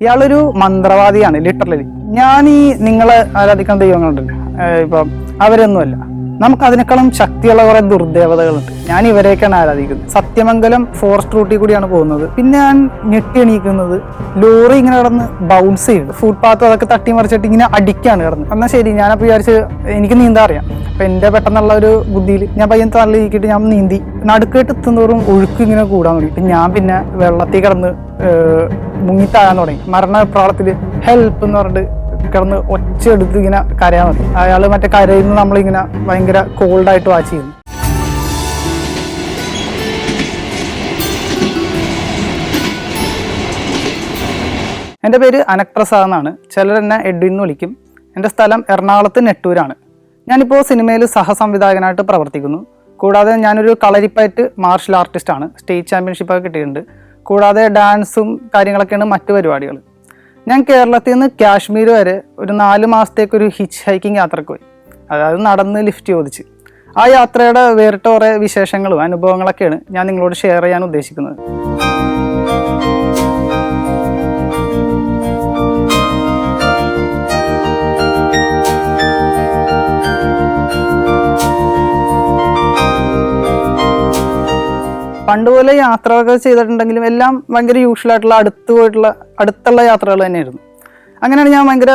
ഇയാളൊരു മന്ത്രവാദിയാണ് ലിറ്ററലി. ഞാൻ ഈ നിങ്ങളെ ആരാധിക്കുന്ന ദൈവങ്ങളുണ്ടല്ലോ, ഇപ്പൊ അവരൊന്നുമല്ല. നമുക്ക് അതിനേക്കാളും ശക്തിയുള്ള കുറെ ദുർദേവതകളുണ്ട്. ഞാൻ ഇവരെയൊക്കെയാണ് ആരാധിക്കുന്നത്. സത്യമംഗലം ഫോറസ്റ്റ് റൂട്ടിൽ കൂടിയാണ് പോകുന്നത്. പിന്നെ ഞാൻ ഞെട്ടി എണീക്കുന്നത് ലോറി ഇങ്ങനെ കിടന്ന് ബൗൺസ് ചെയ്യുന്നു. ഫുട്പാത്ത് അതൊക്കെ തട്ടി മറിച്ചിട്ട് ഇങ്ങനെ അടിക്കാണ് കിടന്ന്. എന്നാൽ ശരി, ഞാനപ്പോൾ വിചാരിച്ച് എനിക്ക് നീന്താൻ അറിയാം. അപ്പൊ എന്റെ പെട്ടെന്നുള്ള ഒരു ബുദ്ധിയിൽ ഞാൻ പയ്യൻ തള്ളിയിരിക്കിട്ട് ഞാൻ നീന്തി നടുക്കേട്ട് എത്തുന്നതോറും ഒഴുക്ക് ഇങ്ങനെ കൂടാൻ തുടങ്ങി. ഞാൻ വെള്ളത്തിൽ കിടന്ന് മുങ്ങിത്താഴാൻ തുടങ്ങി. മരണപ്രാളത്തില് ഹെൽപ്പ് എന്ന് പറഞ്ഞിട്ട് കിടന്ന് ഒച്ചയെടുത്ത് ഇങ്ങനെ കരയാൻ മതി. അയാൾ മറ്റേ കരയിൽ നിന്ന് നമ്മളിങ്ങനെ ഭയങ്കര കോൾഡായിട്ട് വാച്ച് ചെയ്യുന്നു. എൻ്റെ പേര് അനക് പ്രസാദ് എന്നാണ്. ചിലർ എന്നെ എഡ്വിൻ എന്ന് വിളിക്കും. എൻ്റെ സ്ഥലം എറണാകുളത്ത് നെട്ടൂരാണ്. ഞാനിപ്പോൾ സിനിമയിൽ സഹസംവിധായകനായിട്ട് പ്രവർത്തിക്കുന്നു. കൂടാതെ ഞാനൊരു കളരിപ്പയറ്റ് മാർഷൽ ആർട്ടിസ്റ്റാണ്. സ്റ്റേറ്റ് ചാമ്പ്യൻഷിപ്പൊക്കെ കിട്ടിയിട്ടുണ്ട്. കൂടാതെ ഡാൻസും കാര്യങ്ങളൊക്കെയാണ് മറ്റു പരിപാടികൾ. ഞാൻ കേരളത്തിൽ നിന്ന് കാശ്മീർ വരെ ഒരു 4 മാസത്തേക്കൊരു ഹിച്ച് ഹൈക്കിംഗ് യാത്രക്ക് പോയി. അതായത് നടന്ന് ലിഫ്റ്റ് ചോദിച്ച്. ആ യാത്രയുടെ വേറിട്ട കുറേ വിശേഷങ്ങളും അനുഭവങ്ങളൊക്കെയാണ് ഞാൻ നിങ്ങളോട് ഷെയർ ചെയ്യാൻ ഉദ്ദേശിക്കുന്നത്. പണ്ടുപോലെ യാത്രകൾ ചെയ്തിട്ടുണ്ടെങ്കിലും എല്ലാം ഭയങ്കര യൂഷ്വലായിട്ടുള്ള അടുത്തുള്ള യാത്രകൾ തന്നെയായിരുന്നു. അങ്ങനെയാണ് ഞാൻ ഭയങ്കര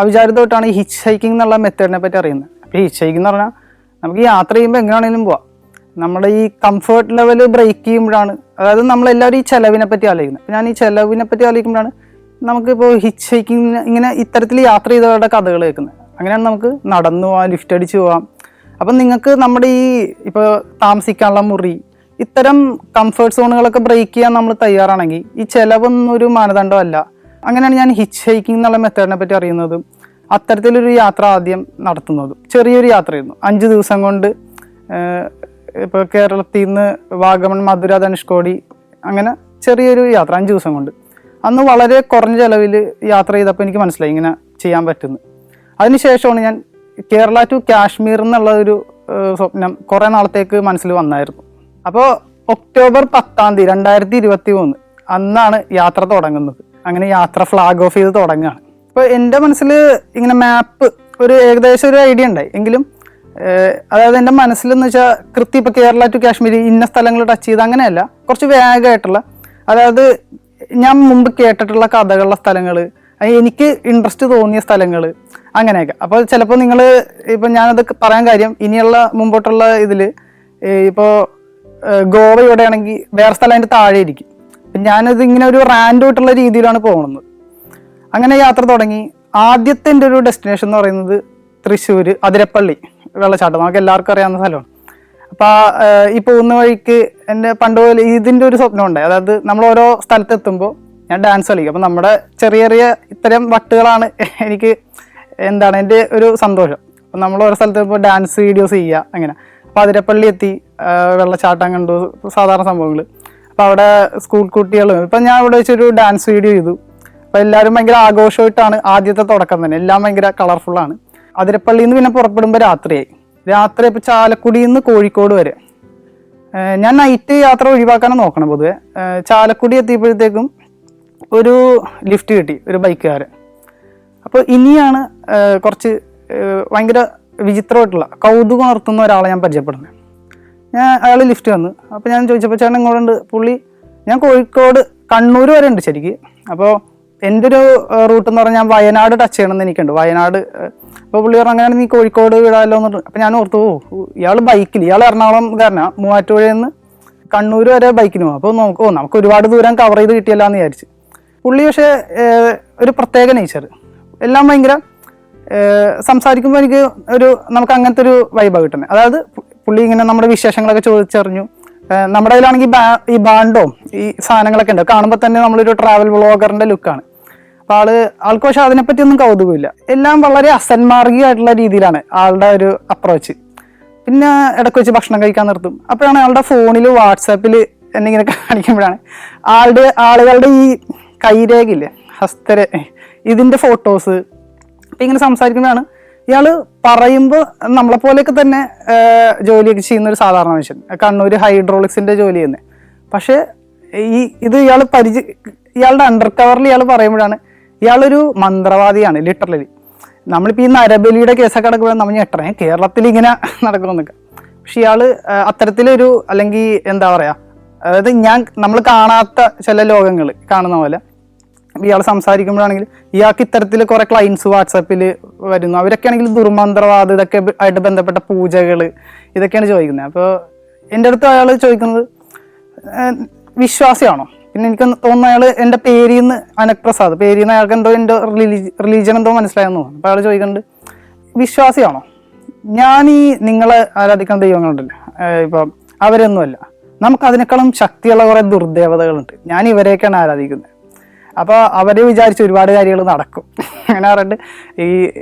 അവിചാരിതമായിട്ടാണ് ഈ ഹിച്ച് ഹൈക്കിംഗ് എന്നുള്ള മെത്തേഡിനെ പറ്റി അറിയുന്നത്. അപ്പോൾ ഈ ഹിച്ച് ഹൈക്കിംഗ് എന്ന് പറഞ്ഞാൽ നമുക്ക് യാത്ര ചെയ്യുമ്പോൾ എങ്ങനെയാണെങ്കിലും പോവാം. നമ്മുടെ ഈ കംഫർട്ട് ലെവൽ ബ്രേക്ക് ചെയ്യുമ്പോഴാണ്, അതായത് നമ്മളെല്ലാവരും ഈ ചിലവിനെ പറ്റി ആലോചിക്കുന്നത്. അപ്പോൾ ഞാൻ ഈ ചിലവിനെ പറ്റി ആലോചിക്കുമ്പോഴാണ് നമുക്കിപ്പോൾ ഹിച്ച് ഹൈക്കിംഗ് ഇങ്ങനെ ഇത്തരത്തിൽ യാത്ര ചെയ്തവരുടെ കഥകൾ കേൾക്കുന്നത്. അങ്ങനെയാണ് നമുക്ക് നടന്നു പോവാം, ലിഫ്റ്റ് അടിച്ച് പോവാം. അപ്പം നിങ്ങൾക്ക് നമ്മുടെ ഈ ഇപ്പോൾ താമസിക്കാനുള്ള മുറി, ഇത്തരം കംഫർട്ട് സോണുകളൊക്കെ ബ്രേക്ക് ചെയ്യാൻ നമ്മൾ തയ്യാറാണെങ്കിൽ ഈ ചിലവൊന്നും ഒരു മാനദണ്ഡമല്ല. അങ്ങനെയാണ് ഞാൻ ഹിച്ച് ഹൈക്കിംഗ് എന്നുള്ള മെത്തേഡിനെ പറ്റി അറിയുന്നതും അത്തരത്തിലൊരു യാത്ര ആദ്യം നടത്തുന്നതും. ചെറിയൊരു യാത്രയായിരുന്നു. 5 ദിവസം കൊണ്ട് ഇപ്പോൾ കേരളത്തിൽ നിന്ന് വാഗമൺ, മധുര, ധനുഷ്കോടി, അങ്ങനെ ചെറിയൊരു യാത്ര 5 ദിവസം കൊണ്ട്. അന്ന് വളരെ കുറഞ്ഞ ചിലവിൽ യാത്ര ചെയ്തപ്പോൾ എനിക്ക് മനസ്സിലായി ഇങ്ങനെ ചെയ്യാൻ പറ്റുന്നു. അതിനുശേഷമാണ് ഞാൻ കേരള ടു കാശ്മീർ എന്നുള്ള ഒരു സ്വപ്നം കുറേ നാളത്തേക്ക് മനസ്സിൽ വന്നായിരുന്നു. അപ്പോൾ ഒക്ടോബർ 10 2023 അന്നാണ് യാത്ര തുടങ്ങുന്നത്. അങ്ങനെ യാത്ര ഫ്ലാഗ് ഓഫ് ചെയ്ത് തുടങ്ങുകയാണ്. അപ്പോൾ എൻ്റെ മനസ്സിൽ ഇങ്ങനെ മാപ്പ് ഒരു ഏകദേശം ഒരു ഐഡിയ ഉണ്ടായി. എങ്കിലും അതായത് എൻ്റെ മനസ്സിലെന്ന് വെച്ചാൽ കൃത്യം ഇപ്പോൾ കേരള ടു കാശ്മീർ ഇന്ന സ്ഥലങ്ങൾ ടച്ച് ചെയ്ത് അങ്ങനെയല്ല, കുറച്ച് വേഗമായിട്ടുള്ള, അതായത് ഞാൻ മുമ്പ് കേട്ടിട്ടുള്ള കഥകളുള്ള സ്ഥലങ്ങൾ, എനിക്ക് ഇൻട്രസ്റ്റ് തോന്നിയ സ്ഥലങ്ങൾ, അങ്ങനെയൊക്കെ. അപ്പോൾ ചിലപ്പോൾ നിങ്ങൾ ഇപ്പം ഞാനത് പറയാൻ കാര്യം, ഇനിയുള്ള മുമ്പോട്ടുള്ള ഇതിൽ ഇപ്പോൾ ഗോവ ഇവിടെ ആണെങ്കിൽ വേറെ സ്ഥലം അതിൻ്റെ താഴെ ഇരിക്കും. ഞാനത് ഇങ്ങനെ ഒരു റാൻഡായിട്ടുള്ള രീതിയിലാണ് പോകുന്നത്. അങ്ങനെ യാത്ര തുടങ്ങി. ആദ്യത്തെ എൻ്റെ ഒരു ഡെസ്റ്റിനേഷൻ എന്ന് പറയുന്നത് തൃശ്ശൂർ അതിരപ്പള്ളി വെള്ളച്ചാട്ടം. നമുക്ക് എല്ലാവർക്കും അറിയാവുന്ന സ്ഥലമാണ്. അപ്പോൾ ഈ പോകുന്ന വഴിക്ക് എൻ്റെ പണ്ട് പോലെ ഇതിൻ്റെ ഒരു സ്വപ്നം ഉണ്ടായി. അതായത് നമ്മൾ ഓരോ സ്ഥലത്തെത്തുമ്പോൾ ഞാൻ ഡാൻസ് കളിക്കും. അപ്പം നമ്മുടെ ചെറിയ ചെറിയ ഇത്തരം വട്ടുകളാണ് എനിക്ക് എൻ്റെ ഒരു സന്തോഷം. അപ്പം നമ്മൾ ഓരോ സ്ഥലത്ത് ഇപ്പോൾ ഡാൻസ് വീഡിയോസ് ചെയ്യുക അങ്ങനെ. അപ്പോൾ അതിരപ്പള്ളി എത്തി, വെള്ളച്ചാട്ടം കണ്ടു, സാധാരണ സംഭവങ്ങൾ. അപ്പോൾ അവിടെ സ്കൂൾ കുട്ടികളും, ഇപ്പം ഞാൻ ഇവിടെ വെച്ചൊരു ഡാൻസ് വീഡിയോ ചെയ്തു. അപ്പോൾ എല്ലാവരും ഭയങ്കര ആഘോഷമായിട്ടാണ് ആദ്യത്തെ തുടക്കം തന്നെ. എല്ലാം ഭയങ്കര കളർഫുള്ളാണ്. അതിരപ്പള്ളിയിൽ നിന്ന് പിന്നെ പുറപ്പെടുമ്പോൾ രാത്രിയായി. ഇപ്പോൾ ചാലക്കുടിയിൽ നിന്ന് കോഴിക്കോട് വരെ. ഞാൻ നൈറ്റ് യാത്ര ഒഴിവാക്കാനാണ് നോക്കണം പൊതുവെ. ചാലക്കുടി എത്തിയപ്പോഴത്തേക്കും ഒരു ലിഫ്റ്റ് കിട്ടി, ഒരു ബൈക്കുകാരൻ. അപ്പോൾ ഇനിയാണ് കുറച്ച് ഭയങ്കര വിചിത്രമായിട്ടുള്ള കൗതുകം ഉണർത്തുന്ന ഒരാളെ ഞാൻ പരിചയപ്പെടുന്നത്. അയാൾ ലിഫ്റ്റ് വന്നു. അപ്പോൾ ഞാൻ ചോദിച്ചപ്പോൾ ചേട്ടൻ ഇങ്ങോട്ടുണ്ട്. പുള്ളി ഞാൻ കോഴിക്കോട് കണ്ണൂർ വരെ ഉണ്ട് ശരിക്ക്. അപ്പോൾ എൻ്റെ ഒരു റൂട്ട് എന്ന് പറഞ്ഞാൽ ഞാൻ വയനാട് ടച്ച് ചെയ്യണമെന്ന് എനിക്കുണ്ട്, വയനാട്. അപ്പോൾ പുള്ളി പറഞ്ഞു അങ്ങനെയാണ് നീ കോഴിക്കോട് വിടാമല്ലോ എന്ന് പറഞ്ഞു. അപ്പോൾ ഞാൻ ഓർത്തു, ഇയാൾ ബൈക്കിൽ, ഇയാൾ എറണാകുളംകാരനാണ്, മൂവാറ്റുപുഴയിൽ നിന്ന് കണ്ണൂർ വരെ ബൈക്കിന് പോകും. അപ്പോൾ നമുക്ക് ഒരുപാട് ദൂരം കവർ ചെയ്ത് കിട്ടിയല്ലോ എന്ന് വിചാരിച്ച്. പുള്ളി പക്ഷേ ഒരു പ്രത്യേക നേച്ചർ, എല്ലാം ഭയങ്കര സംസാരിക്കുമ്പോൾ എനിക്ക് നമുക്ക് അങ്ങനത്തെ ഒരു വൈബാണ് കിട്ടുന്നത്. അതായത് പുള്ളി ഇങ്ങനെ നമ്മുടെ വിശേഷങ്ങളൊക്കെ ചോദിച്ചറിഞ്ഞു. നമ്മുടെ കയ്യിലാണെങ്കിൽ ഈ ബാൻഡോ ഈ സാധനങ്ങളൊക്കെ ഉണ്ട്. കാണുമ്പോൾ തന്നെ നമ്മളൊരു ട്രാവൽ വ്ളോഗറിന്റെ ലുക്കാണ്. അപ്പോൾ ആൾക്ക് പക്ഷെ അതിനെപ്പറ്റി ഒന്നും കൗതുകമില്ല. എല്ലാം വളരെ അസന്മാർഗികമായിട്ടുള്ള രീതിയിലാണ് ആളുടെ ഒരു അപ്രോച്ച്. പിന്നെ ഇടയ്ക്ക് വെച്ച് ഭക്ഷണം കഴിക്കാൻ നിർത്തും. അപ്പോഴാണ് ആളുടെ ഫോണിൽ വാട്സാപ്പിൽ എന്നെ ഇങ്ങനെ കാണിക്കുമ്പോഴാണ് ആളുകളുടെ ഈ കൈരേഖയില്ലേ, ഇതിൻ്റെ ഫോട്ടോസ്. അപ്പം ഇങ്ങനെ സംസാരിക്കുമ്പോഴാണ് ഇയാൾ പറയുമ്പോൾ നമ്മളെപ്പോലെയൊക്കെ തന്നെ ജോലിയൊക്കെ ചെയ്യുന്ന ഒരു സാധാരണ മനുഷ്യൻ, കണ്ണൂർ ഹൈഡ്രോളിക്സിൻ്റെ ജോലി ചെയ്യുന്നത്. പക്ഷേ ഇത് ഇയാളുടെ അണ്ടർ കവറിൽ ഇയാൾ പറയുമ്പോഴാണ് ഇയാളൊരു മന്ത്രവാദിയാണ് ലിറ്ററലി. നമ്മളിപ്പോൾ ഈ നരബലിയുടെ കേസൊക്കെ നടക്കുമ്പോൾ നമ്മൾ ഞെട്ടണേ കേരളത്തിൽ ഇങ്ങനെ നടക്കണമെന്നൊക്കെ. പക്ഷെ ഇയാള് അത്തരത്തിലൊരു, അല്ലെങ്കിൽ എന്താ പറയാ, അതായത് നമ്മൾ കാണാത്ത ചില ലോകങ്ങൾ കാണുന്ന പോലെ ഇയാൾ സംസാരിക്കുമ്പോഴാണെങ്കിൽ ഇയാൾക്ക് ഇത്തരത്തിൽ കുറെ ക്ലയൻസ് വാട്സാപ്പിൽ വരുന്നു. അവരൊക്കെ ആണെങ്കിൽ ദുർമന്ത്രവാദം ഇതൊക്കെ ആയിട്ട് ബന്ധപ്പെട്ട പൂജകൾ ഇതൊക്കെയാണ് ചോദിക്കുന്നത്. അപ്പോൾ എൻ്റെ അടുത്ത് അയാൾ ചോദിക്കുന്നത് വിശ്വാസിയാണോ. പിന്നെ എനിക്ക് തോന്നുന്നു അയാൾ എൻ്റെ പേരിൽ നിന്ന് അനക് പ്രസാദ്, പേരിൽ നിന്ന് അയാൾക്ക് എന്തോ എൻ്റെ റിലീജിയൻ എന്തോ മനസ്സിലായെന്ന് തോന്നുന്നു. അപ്പോൾ അയാൾ ചോദിക്കുന്നുണ്ട് വിശ്വാസിയാണോ. ഞാൻ ഈ നിങ്ങളെ ആരാധിക്കുന്ന ദൈവങ്ങളുണ്ടല്ലോ, ഇപ്പം അവരൊന്നുമല്ല, നമുക്ക് അതിനേക്കാളും ശക്തിയുള്ള കുറെ ദുർദേവതകളുണ്ട്, ഞാൻ ഇവരെയൊക്കെയാണ് ആരാധിക്കുന്നത്. അപ്പോൾ അവരെ വിചാരിച്ച് ഒരുപാട് കാര്യങ്ങൾ നടക്കും. അങ്ങനെ പറഞ്ഞിട്ട് ഈ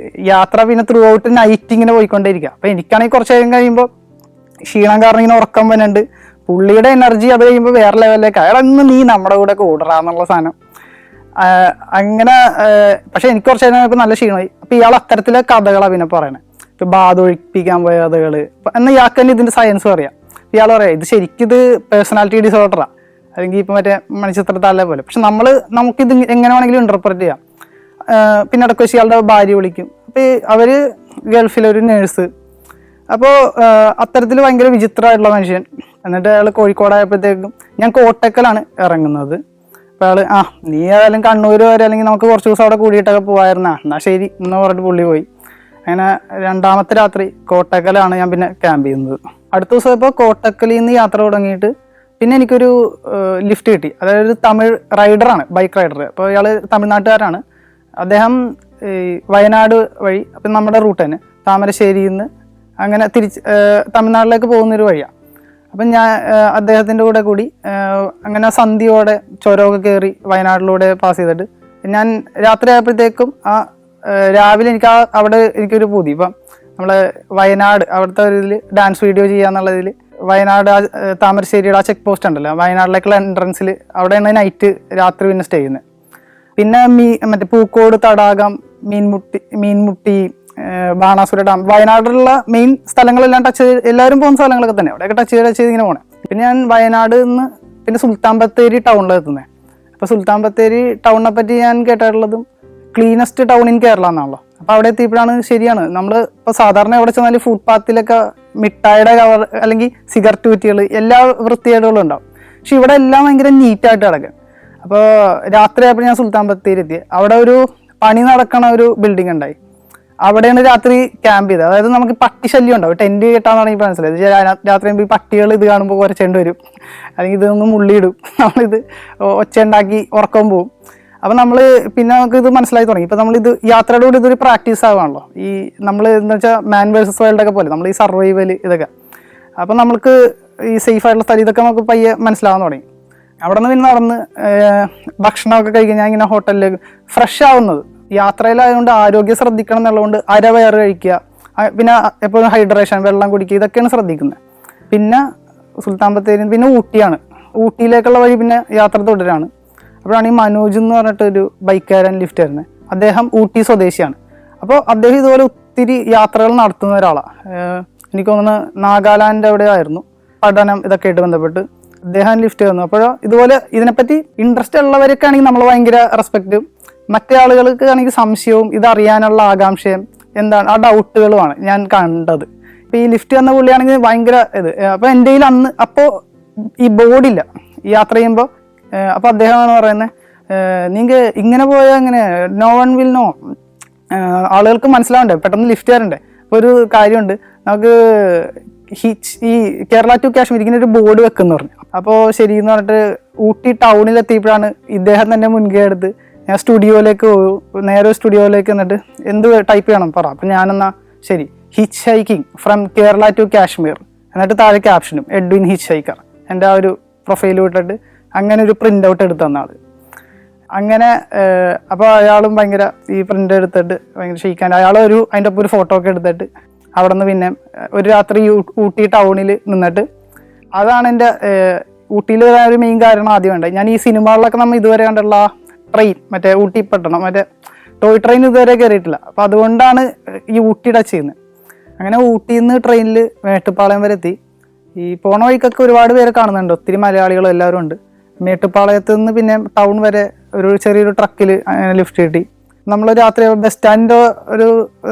യാത്ര പിന്നെ ത്രൂ ഔട്ട് നൈറ്റ് ഇങ്ങനെ പോയിക്കൊണ്ടേയിരിക്കുക. അപ്പോൾ എനിക്കാണെങ്കിൽ കുറച്ച് നേരം കഴിയുമ്പോൾ ക്ഷീണം കാരണം ഇങ്ങനെ ഉറക്കം വരുന്നുണ്ട്. പുള്ളിയുടെ എനർജി അത് കഴിയുമ്പോൾ വേറെ ലെവലിലേക്ക് അയാളൊന്ന് നീ നമ്മുടെ കൂടെ കൂടറാന്നുള്ള സാധനം അങ്ങനെ. പക്ഷെ എനിക്ക് കുറച്ച് നേരം ഇപ്പം നല്ല ക്ഷീണമായി. അപ്പോൾ ഇയാൾ അത്തരത്തിലെ കഥകളാണ് പിന്നെ പറയണേ. ഇപ്പം ബാധൊഴിപ്പിക്കാൻ പോയ കഥകൾ. എന്നാൽ ഇയാൾക്ക് തന്നെ ഇതിൻ്റെ സയൻസ് പറയാം. ഇയാൾ പറയാം ഇത് ശരിക്കും ഇത് പേഴ്സണാലിറ്റി ഡിസോർഡറാണ്, അല്ലെങ്കിൽ ഇപ്പം മറ്റേ മണിച്ചിത്രത്താലെ പോലെ. പക്ഷെ നമുക്കിത് എങ്ങനെ വേണമെങ്കിലും ഇന്റർപ്രറ്റ് ചെയ്യാം. പിന്നെ ഇടയ്ക്ക് വെച്ച് ഇയാളുടെ ഭാര്യ വിളിക്കും. അപ്പോൾ അവർ ഗൾഫിലൊരു നേഴ്സ്. അപ്പോൾ അത്തരത്തിൽ ഭയങ്കര വിചിത്രമായിട്ടുള്ള മനുഷ്യൻ. എന്നിട്ട് അയാൾ കോഴിക്കോടായപ്പോഴത്തേക്കും ഞാൻ കോട്ടക്കലാണ് ഇറങ്ങുന്നത്. അപ്പോൾ അയാൾ നീ ഏതായാലും കണ്ണൂർ വരെ, അല്ലെങ്കിൽ നമുക്ക് കുറച്ച് ദിവസം അവിടെ കൂടിയിട്ടൊക്കെ പോകാമായിരുന്നാ, എന്നാൽ ശരി എന്ന് പറഞ്ഞിട്ട് പുള്ളി പോയി. അങ്ങനെ രണ്ടാമത്തെ രാത്രി കോട്ടക്കലാണ് ഞാൻ പിന്നെ ക്യാമ്പ് ചെയ്യുന്നത്. അടുത്ത ദിവസം ഇപ്പോൾ കോട്ടക്കലിൽ നിന്ന് യാത്ര തുടങ്ങിയിട്ട് പിന്നെ എനിക്കൊരു ലിഫ്റ്റ് കിട്ടി. അതായത് ഒരു തമിഴ് റൈഡറാണ്, ബൈക്ക് റൈഡർ. അപ്പോൾ ഇയാൾ തമിഴ്നാട്ടുകാരാണ്. അദ്ദേഹം ഈ വയനാട് വഴി, അപ്പം നമ്മുടെ റൂട്ട് തന്നെ താമരശ്ശേരിയിൽ നിന്ന് അങ്ങനെ തിരിച്ച് തമിഴ്നാട്ടിലേക്ക് പോകുന്നൊരു വഴിയാണ്. അപ്പം ഞാൻ അദ്ദേഹത്തിൻ്റെ കൂടെ കൂടി അങ്ങനെ സന്ധ്യയോടെ ചുരമൊക്കെ കയറി വയനാട്ടിലൂടെ പാസ് ചെയ്തിട്ട് ഞാൻ രാത്രി ആയപ്പോഴത്തേക്കും രാവിലെ എനിക്ക് അവിടെ എനിക്കൊരു പൂതി. ഇപ്പം നമ്മൾ വയനാട് അവിടുത്തെ ഒരു ഇതിൽ ഡാൻസ് വീഡിയോ ചെയ്യാന്നുള്ളതിൽ വയനാട് താമരശ്ശേരിയുടെ ആ ചെക്ക് പോസ്റ്റ് ഉണ്ടല്ലോ, വയനാട്ടിലേക്കുള്ള എൻട്രൻസിൽ അവിടെയാണ് നൈറ്റ് രാത്രി പിന്നെ സ്റ്റേ ചെയ്യുന്നത്. പിന്നെ മറ്റേ പൂക്കോട് തടാകം, മീൻമുട്ടി, ബാണാസുര ഡാം, വയനാട്ടിലുള്ള മെയിൻ സ്ഥലങ്ങളെല്ലാം ടച്ച് ചെയ്ത് എല്ലാവരും പോകുന്ന സ്ഥലങ്ങളൊക്കെ തന്നെ അവിടെയൊക്കെ ടച്ച് ചെയ്ത് ഇങ്ങനെ പോകണേ. പിന്നെ ഞാൻ വയനാട് നിന്ന് പിന്നെ സുൽത്താൻ ബത്തേരി ടൗണിലാണ് എത്തുന്നത്. അപ്പോൾ സുൽത്താൻ ബത്തേരി ടൗണിനെ പറ്റി ഞാൻ കേട്ടിട്ടുള്ളതും ക്ലീനസ്റ്റ് ടൗൺ ഇൻ കേരള എന്നാണല്ലോ. അപ്പോൾ അവിടെ എത്തിയപ്പോഴാണ് ശരിയാണ്, നമ്മൾ ഇപ്പോൾ സാധാരണ എവിടെ ചെന്നാലും ഫുട്പാത്തിലൊക്കെ മിഠായിയുടെ കവർ അല്ലെങ്കിൽ സിഗരറ്റ് കുറ്റികൾ എല്ലാ വൃത്തികേടുകളും ഉണ്ടാവും. പക്ഷെ ഇവിടെ എല്ലാം ഭയങ്കര നീറ്റായിട്ട് കിടക്കും. അപ്പോൾ രാത്രിയായപ്പോൾ ഞാൻ സുൽത്താൻ ബത്തേരി എത്തി. അവിടെ ഒരു പണി നടക്കണ ഒരു ബിൽഡിംഗ് ഉണ്ടായി. അവിടെയാണ് രാത്രി ക്യാമ്പ് ചെയ്തത്. അതായത് നമുക്ക് പട്ടി ശല്യം ഉണ്ടാവും. ടെൻറ്റ് കെട്ടാന്നാണ് എനിക്ക് മനസ്സിലായത്. രാത്രി ഈ പട്ടികൾ ഇത് കാണുമ്പോൾ കുറച്ചേണ്ടി വരും, അല്ലെങ്കിൽ ഇതൊന്ന് മുള്ളിയിടും. നമ്മളിത് ഒച്ച ഉണ്ടാക്കി ഉറക്കം പോവും. അപ്പം നമ്മൾ പിന്നെ നമുക്ക് ഇത് മനസ്സിലായി തുടങ്ങി. ഇപ്പം നമ്മളിത് യാത്രയുടെ കൂടി ഇതൊരു പ്രാക്ടീസ് ആവുകയാണല്ലോ. ഈ നമ്മൾ എന്ന് വെച്ചാൽ മാൻ വേഴ്സസ് വേൾഡൊക്കെ പോലെ നമ്മൾ ഈ സർവൈവൽ ഇതൊക്കെ. അപ്പം നമ്മൾക്ക് ഈ സേഫ് ആയിട്ടുള്ള സ്ഥലം ഇതൊക്കെ നമുക്ക് പയ്യെ മനസ്സിലാവാൻ തുടങ്ങി. അവിടെ നിന്ന് പിന്നെ നടന്ന് ഭക്ഷണമൊക്കെ കഴിക്കാൻ ഞാൻ ഇങ്ങനെ ഹോട്ടലിലേക്ക് ഫ്രഷ് ആവുന്നത്. യാത്രയിലായതുകൊണ്ട് ആരോഗ്യം ശ്രദ്ധിക്കണം എന്നുള്ളതുകൊണ്ട് അരവയറ് കഴിക്കുക, പിന്നെ എപ്പോഴും ഹൈഡ്രേഷൻ, വെള്ളം കുടിക്കുക, ഇതൊക്കെയാണ് ശ്രദ്ധിക്കുന്നത്. പിന്നെ സുൽത്താൻ ബത്തേരി പിന്നെ ഊട്ടിയാണ്. ഊട്ടിയിലേക്കുള്ള വഴി പിന്നെ യാത്ര തുടരാണ്. അപ്പോഴാണ് ഈ മനോജ് എന്ന് പറഞ്ഞിട്ടൊരു ബൈക്കുകാരൻ ലിഫ്റ്റ് വരുന്നത്. അദ്ദേഹം ഊട്ടി സ്വദേശിയാണ്. അപ്പോൾ അദ്ദേഹം ഇതുപോലെ ഒത്തിരി യാത്രകൾ നടത്തുന്ന ഒരാളാണ്. എനിക്ക് തോന്നുന്നു നാഗാലാൻഡ് അവിടെ ആയിരുന്നു പഠനം ഇതൊക്കെ ആയിട്ട് ബന്ധപ്പെട്ട് അദ്ദേഹം ലിഫ്റ്റ് തന്നു. അപ്പോൾ ഇതുപോലെ ഇതിനെപ്പറ്റി ഇൻട്രസ്റ്റ് ഉള്ളവരൊക്കെ ആണെങ്കിൽ നമ്മൾ ഭയങ്കര റെസ്പെക്റ്റും, മറ്റേ ആളുകൾക്ക് ആണെങ്കിൽ സംശയവും ഇതറിയാനുള്ള ആകാംക്ഷയും എന്താണ് ആ ഡൗട്ടുകളുമാണ് ഞാൻ കണ്ടത്. ഇപ്പോൾ ഈ ലിഫ്റ്റ് തന്ന പുള്ളിയാണെങ്കിൽ ഭയങ്കര ഇത്. അപ്പോൾ എൻ്റെ കയ്യിൽ അന്ന് അപ്പോൾ ഈ ബോർഡില്ല ഈ യാത്ര ചെയ്യുമ്പോൾ. അപ്പോൾ അദ്ദേഹമാണ് പറയുന്നത്, നിങ്ങൾ ഇങ്ങനെ പോയാൽ എങ്ങനെ, നോ വൺ വിൽ നോ, ആളുകൾക്ക് മനസ്സിലാവണ്ടേ, പെട്ടെന്ന് ലിഫ്റ്റ് തരണ്ടേ. അപ്പോൾ ഒരു കാര്യമുണ്ട്, നമുക്ക് ഈ കേരള ടു കാശ്മീർ ഇങ്ങനെ ഒരു ബോർഡ് വെക്കുന്നു പറഞ്ഞു. അപ്പോൾ ശരി എന്ന് പറഞ്ഞിട്ട് ഊട്ടി ടൗണിലെത്തിയപ്പോഴാണ് ഇദ്ദേഹം തന്നെ മുൻകൈ എടുത്ത് ഞാൻ സ്റ്റുഡിയോയിലേക്ക് പോകും. നേരെ സ്റ്റുഡിയോയിലേക്ക് എന്നിട്ട് എന്ത് ടൈപ്പ് ചെയ്യണം പറ. അപ്പം ഞാനെന്നാ ശരി hitch hiking from Kerala to Kashmir, എന്നിട്ട് താഴെ ക്യാപ്ഷനും എഡ്വിൻ ഹിച്ച് ഹൈക്കർ, എൻ്റെ ആ ഒരു പ്രൊഫൈൽ വിട്ടിട്ട് അങ്ങനെ ഒരു പ്രിൻ്റ് ഔട്ട് എടുത്ത് തന്ന ആൾ. അങ്ങനെ അപ്പോൾ അയാളും ഭയങ്കര ഈ പ്രിൻ്റ് എടുത്തിട്ട് ഭയങ്കര ക്ഷയിക്കാൻ അയാൾ അതിൻ്റെ ഒപ്പം ഒരു ഫോട്ടോ ഒക്കെ എടുത്തിട്ട് അവിടെ നിന്ന് പിന്നെ ഒരു രാത്രി ഊട്ടി ടൗണിൽ നിന്നിട്ട്, അതാണ് എൻ്റെ ഊട്ടിയിൽ വരാൻ ഒരു മെയിൻ കാരണം ആദ്യം വേണ്ടത്. ഞാൻ ഈ സിനിമകളിലൊക്കെ നമ്മൾ ഇതുവരെ കണ്ടുള്ള ട്രെയിൻ, മറ്റേ ഊട്ടി പട്ടണം, മറ്റേ ടോയ് ട്രെയിൻ ഇതുവരെ കയറിയിട്ടില്ല. അപ്പോൾ അതുകൊണ്ടാണ് ഈ ഊട്ടി ടച്ച് ചെയ്യുന്നത്. അങ്ങനെ ഊട്ടിയിൽ നിന്ന് ട്രെയിനിൽ മേട്ടുപ്പാളയം വരെ എത്തി. ഈ പോണ വഴിക്കൊക്കെ ഒരുപാട് പേരെ കാണുന്നുണ്ട്, ഒത്തിരി മലയാളികളും എല്ലാവരും ഉണ്ട്. മേട്ടുപ്പാളയത്ത് നിന്ന് പിന്നെ ടൗൺ വരെ ഒരു ചെറിയൊരു ട്രക്കിൽ അങ്ങനെ ലിഫ്റ്റ് കിട്ടി. നമ്മൾ രാത്രി ബസ് സ്റ്റാൻഡിൻ്റെ ഒരു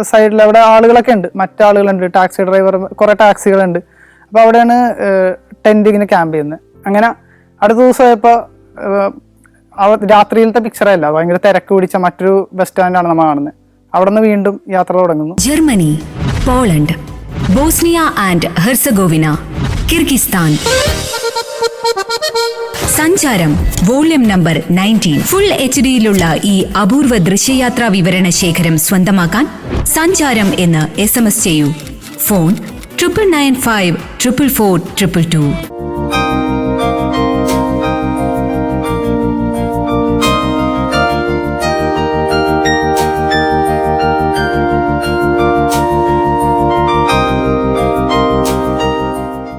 സൈഡിൽ അവിടെ ആളുകളൊക്കെ ഉണ്ട്, മറ്റാളുകളുണ്ട്, ടാക്സി ഡ്രൈവർ, കുറേ ടാക്സികളുണ്ട്. അപ്പോൾ അവിടെയാണ് ടെൻറ്റ് ഇങ്ങനെ ക്യാമ്പ് ചെയ്യുന്നത്. അങ്ങനെ അടുത്ത ദിവസം ആയപ്പോൾ രാത്രിയിലത്തെ പിക്ചറല്ല, ഭയങ്കര തിരക്ക് പിടിച്ച മറ്റൊരു ബസ് സ്റ്റാൻഡാണ് നമ്മൾ കാണുന്നത്. അവിടെ നിന്ന് വീണ്ടും യാത്ര തുടങ്ങുന്നു. Germany, Poland, Bosnia and Herzegovina, Kyrgyzstan. സഞ്ചാരം വോള്യം നമ്പർ 19. ഫുൾ HD-യിലുള്ള ഈ അപൂർവ ദൃശ്യയാത്രാ വിവരണ ശേഖരം സ്വന്തമാക്കാൻ സഞ്ചാരം എന്ന് SMS ചെയ്യൂ. ഫോൺ 9995 444 222.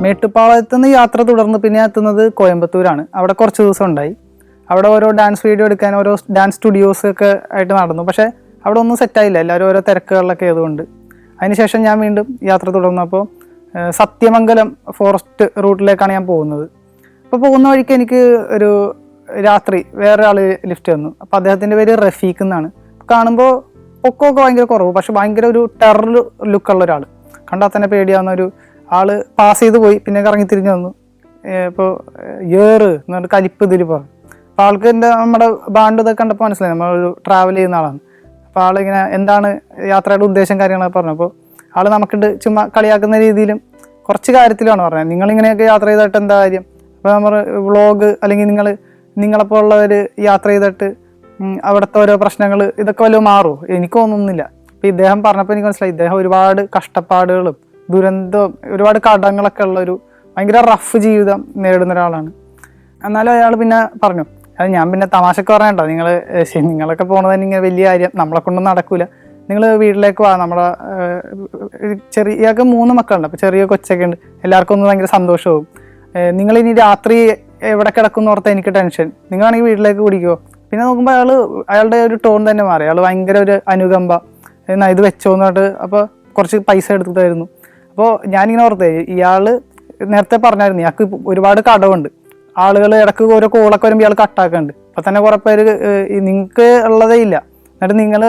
മേട്ടുപ്പാളയത്ത് നിന്ന് യാത്ര തുടർന്ന് പിന്നെ എത്തുന്നത് കോയമ്പത്തൂരാണ്. അവിടെ കുറച്ച് ദിവസം ഉണ്ടായി. അവിടെ ഓരോ ഡാൻസ് വീഡിയോ എടുക്കാൻ ഓരോ ഡാൻസ് സ്റ്റുഡിയോസ് ഒക്കെ ആയിട്ട് നടന്നു. പക്ഷേ അവിടെ ഒന്നും സെറ്റായില്ല, എല്ലാവരും ഓരോ തിരക്കുകളിലൊക്കെ ആയതുകൊണ്ട്. അതിനുശേഷം ഞാൻ വീണ്ടും യാത്ര തുടർന്നപ്പോൾ സത്യമംഗലം ഫോറസ്റ്റ് റൂട്ടിലേക്കാണ് ഞാൻ പോകുന്നത്. അപ്പോൾ പോകുന്ന വഴിക്ക് എനിക്ക് ഒരു രാത്രി വേറെ ആൾ ലിഫ്റ്റ് തന്നു. അപ്പോൾ അദ്ദേഹത്തിൻ്റെ പേര് റഫീഖ് എന്നാണ്. കാണുമ്പോൾ പൊക്കമൊക്കെ ഭയങ്കര കുറവ്, പക്ഷെ ഭയങ്കര ഒരു ടെറർ ലുക്കുള്ള ഒരാൾ, കണ്ടാൽ തന്നെ പേടിയാവുന്ന ഒരു ആള് പാസ് ചെയ്ത് പോയി. പിന്നെ കറങ്ങി തിരിഞ്ഞു വന്നു. ഇപ്പോൾ എന്ന് പറഞ്ഞിട്ട് കലിപ്പ് ഇതിൽ പറഞ്ഞു. അപ്പോൾ ആൾക്ക് നമ്മുടെ ബാണ്ട് ഇതൊക്കെ കണ്ടപ്പോൾ മനസ്സിലായി നമ്മളൊരു ട്രാവൽ ചെയ്യുന്ന ആളാണ്. അപ്പോൾ ആളിങ്ങനെ എന്താണ് യാത്രയുടെ ഉദ്ദേശം കാര്യങ്ങളൊക്കെ പറഞ്ഞു. അപ്പോൾ ആൾ നമുക്കുണ്ട് ചുമ്മാ കളിയാക്കുന്ന രീതിയിലും കുറച്ച് കാര്യത്തിലാണ് പറഞ്ഞത്. നിങ്ങളിങ്ങനെയൊക്കെ യാത്ര ചെയ്തിട്ട് എന്താ കാര്യം? അപ്പോൾ നമ്മൾ വ്ളോഗ് അല്ലെങ്കിൽ നിങ്ങളപ്പോൾ ഉള്ളവർ യാത്ര ചെയ്തിട്ട് അവിടുത്തെ ഓരോ പ്രശ്നങ്ങൾ ഇതൊക്കെ വല്ലതും മാറുമോ? എനിക്ക് തോന്നുന്നില്ല. അപ്പോൾ ഇദ്ദേഹം പറഞ്ഞപ്പോൾ എനിക്ക് മനസ്സിലായി ഇദ്ദേഹം ഒരുപാട് കഷ്ടപ്പാടുകളും ദുരന്തവും ഒരുപാട് കടങ്ങളൊക്കെ ഉള്ളൊരു ഭയങ്കര റഫ് ജീവിതം നേടുന്ന ഒരാളാണ്. എന്നാലും അയാൾ പിന്നെ പറഞ്ഞു, അത് ഞാൻ പിന്നെ തമാശക്ക് പറഞ്ഞോ, നിങ്ങളൊക്കെ പോകുന്നത് തന്നെ ഇങ്ങനെ വലിയ കാര്യം, നമ്മളെ കൊണ്ടൊന്നും നടക്കൂല, നിങ്ങൾ വീട്ടിലേക്ക് വാ. നമ്മളെ ചെറിയൊക്കെ 3 മക്കളുണ്ട്, അപ്പോൾ ചെറിയ കൊച്ചൊക്കെ ഉണ്ട്, എല്ലാവർക്കും ഒന്ന് ഭയങ്കര സന്തോഷവും. നിങ്ങളിനി രാത്രി എവിടെ കിടക്കുന്ന ഓർത്താൽ എനിക്ക് ടെൻഷൻ, നിങ്ങളാണെങ്കിൽ വീട്ടിലേക്ക് കുടിക്കുമോ. പിന്നെ നോക്കുമ്പോൾ അയാളുടെ ഒരു ടോൺ തന്നെ മാറി. അയാൾ ഭയങ്കര ഒരു അനുകമ്പ, എന്നാ ഇത് വെച്ചോന്ന് പറഞ്ഞിട്ട് അപ്പോൾ കുറച്ച് പൈസ എടുത്തിട്ടായിരുന്നു. അപ്പോൾ ഞാനിങ്ങനെ ഓർത്തേ, ഇയാൾ നേരത്തെ പറഞ്ഞായിരുന്നു ഇയാൾക്ക് ഒരുപാട് കടമുണ്ട്, ആളുകൾ ഇടയ്ക്ക് ഓരോ കോളൊക്കെ വരുമ്പോൾ ഇയാൾ കട്ടാക്കുന്നുണ്ട്. അപ്പോൾ തന്നെ കുറേ പേര് നിങ്ങൾക്ക് ഉള്ളതേ ഇല്ല, എന്നിട്ട് നിങ്ങൾ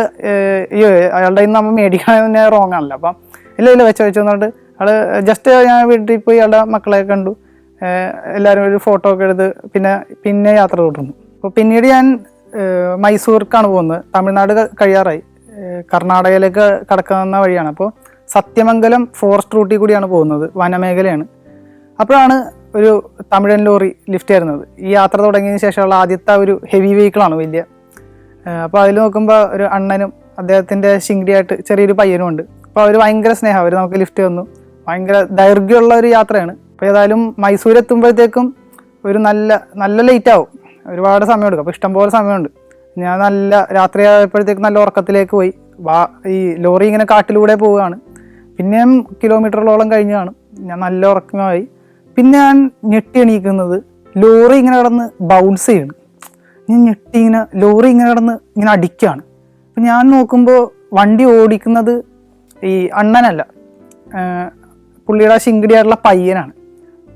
അയാളുടെ കയ്യിൽ നിന്ന് നമ്മൾ മേടിക്കണമെന്ന് തന്നെ റോങ് ആണല്ലോ. അപ്പം ഇല്ല വെച്ചോ പറഞ്ഞിട്ട് ആൾ ജസ്റ്റ് ഞാൻ വീട്ടിൽ പോയി അയാളുടെ മക്കളെ കണ്ടു, എല്ലാവരും ഒരു ഫോട്ടോ ഒക്കെ എടുത്ത് പിന്നെ യാത്ര തുടർന്നു. അപ്പോൾ പിന്നീട് ഞാൻ മൈസൂർക്കാണ് പോകുന്നത്. തമിഴ്നാട് കഴിയാറായി, കർണാടകയിലേക്ക് കടക്കുന്ന വഴിയാണ്. അപ്പോൾ സത്യമംഗലം ഫോറസ്റ്റ് റൂട്ടിൽ കൂടിയാണ് പോകുന്നത്, വനമേഖലയാണ്. അപ്പോഴാണ് ഒരു തമിഴൻ ലോറി ലിഫ്റ്റ് ആയിരുന്നത്. ഈ യാത്ര തുടങ്ങിയതിന് ശേഷമുള്ള ആദ്യത്തെ ഒരു ഹെവി വെഹിക്കിളാണ് വലിയ. അപ്പോൾ അതിൽ നോക്കുമ്പോൾ ഒരു അണ്ണനും അദ്ദേഹത്തിൻ്റെ ശിങ്കിടിയായിട്ട് ചെറിയൊരു പയ്യനും ഉണ്ട്. അപ്പോൾ അവർ ഭയങ്കര സ്നേഹം, അവർ നമുക്ക് ലിഫ്റ്റ് തന്നു. ഭയങ്കര ദൈർഘ്യമുള്ള ഒരു യാത്രയാണ്. അപ്പോൾ ഏതായാലും മൈസൂർ എത്തുമ്പോഴത്തേക്കും ഒരു നല്ല ലേറ്റ് ആവും, ഒരുപാട് സമയം എടുക്കും. അപ്പോൾ ഇഷ്ടംപോലെ സമയമുണ്ട്. ഞാൻ നല്ല രാത്രി ആയപ്പോഴത്തേക്കും നല്ല ഉറക്കത്തിലേക്ക് പോയി. ഈ ലോറി ഇങ്ങനെ കാട്ടിലൂടെ പോവുകയാണ്. പിന്നെയും കിലോമീറ്ററുകളോളം കഴിഞ്ഞാണ് ഞാൻ നല്ല ഉറക്കമായി. പിന്നെ ഞാൻ ഞെട്ടി എണീക്കുന്നത് ലോറി ഇങ്ങനെ കിടന്ന് ബൗൺസ് ചെയ്യണം. ഞാൻ ഞെട്ടി ലോറി ഇങ്ങനെ കിടന്ന് ഇങ്ങനെ അടിക്കുകയാണ്. അപ്പം ഞാൻ നോക്കുമ്പോൾ വണ്ടി ഓടിക്കുന്നത് ഈ അണ്ണനല്ല, പുള്ളിയുടെ ശിങ്കിടിയായിട്ടുള്ള പയ്യനാണ്.